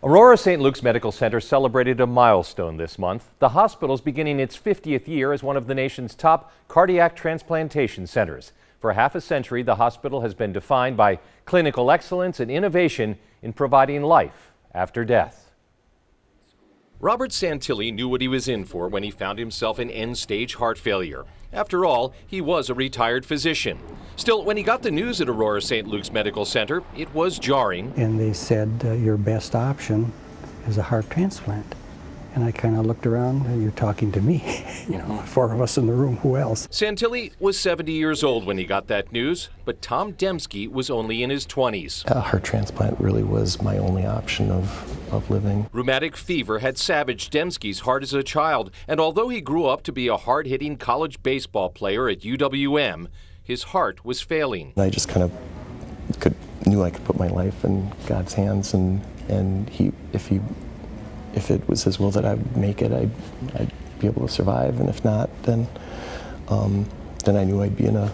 Aurora St. Luke's Medical Center celebrated a milestone this month. The hospital is beginning its 50th year as one of the nation's top cardiac transplantation centers. For half a century, the hospital has been defined by clinical excellence and innovation in providing life after death. Robert Santilli knew what he was in for when he found himself in end-stage heart failure. After all, he was a retired physician. Still, when he got the news at Aurora St. Luke's Medical Center, it was jarring. And they said, your best option is a heart transplant. And I kind of looked around, and you're talking to me. You know, four of us in the room, who else? Santilli was 70 years old when he got that news, but Tom Dembski was only in his 20s. A heart transplant really was my only option of living. Rheumatic fever had savaged Dembski's heart as a child, and although he grew up to be a hard-hitting college baseball player at UWM, his heart was failing. I just kind of knew I could put my life in God's hands, and if it was His will that I would make it, I'd be able to survive, and if not, then I knew I'd be in a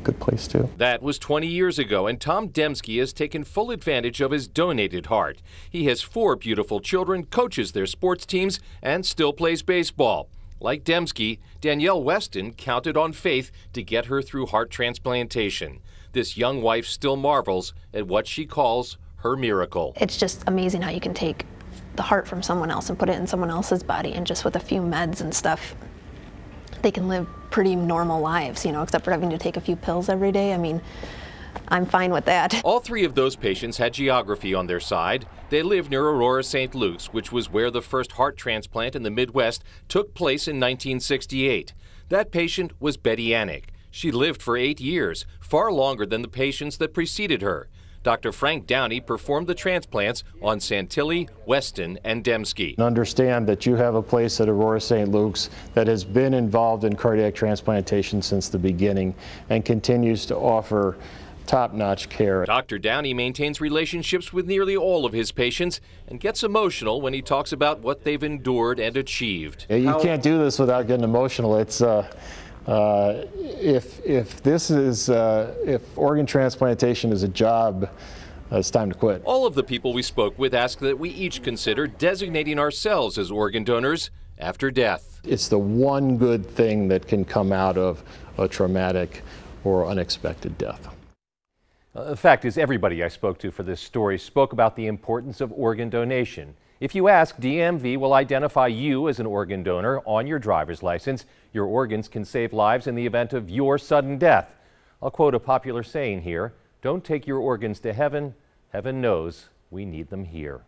good place too. That was 20 years ago, and Tom Dembski has taken full advantage of his donated heart. He has 4 beautiful children, coaches their sports teams, and still plays baseball. Like Dembski, Danielle Weston counted on faith to get her through heart transplantation. This young wife still marvels at what she calls her miracle. It's just amazing how you can take the heart from someone else and put it in someone else's body, and just with a few meds and stuff, they can live pretty normal lives, you know, except for having to take a few pills every day. I mean, I'm fine with that. All 3 of those patients had geography on their side. They live near Aurora St. Luke's, which was where the first heart transplant in the Midwest took place in 1968. That patient was Betty Anick. She lived for 8 years, far longer than the patients that preceded her. Dr. Frank Downey performed the transplants on Santilli, Weston, and Dembski. Understand that you have a place at Aurora St. Luke's that has been involved in cardiac transplantation since the beginning and continues to offer top-notch care. Dr. Downey maintains relationships with nearly all of his patients and gets emotional when he talks about what they've endured and achieved. You can't do this without getting emotional. It's if organ transplantation is a job, it's time to quit. All of the people we spoke with ask that we each consider designating ourselves as organ donors after death. It's the one good thing that can come out of a traumatic or unexpected death. The fact is, everybody I spoke to for this story spoke about the importance of organ donation. If you ask, DMV will identify you as an organ donor on your driver's license. Your organs can save lives in the event of your sudden death. I'll quote a popular saying here: "Don't take your organs to heaven. Heaven knows we need them here."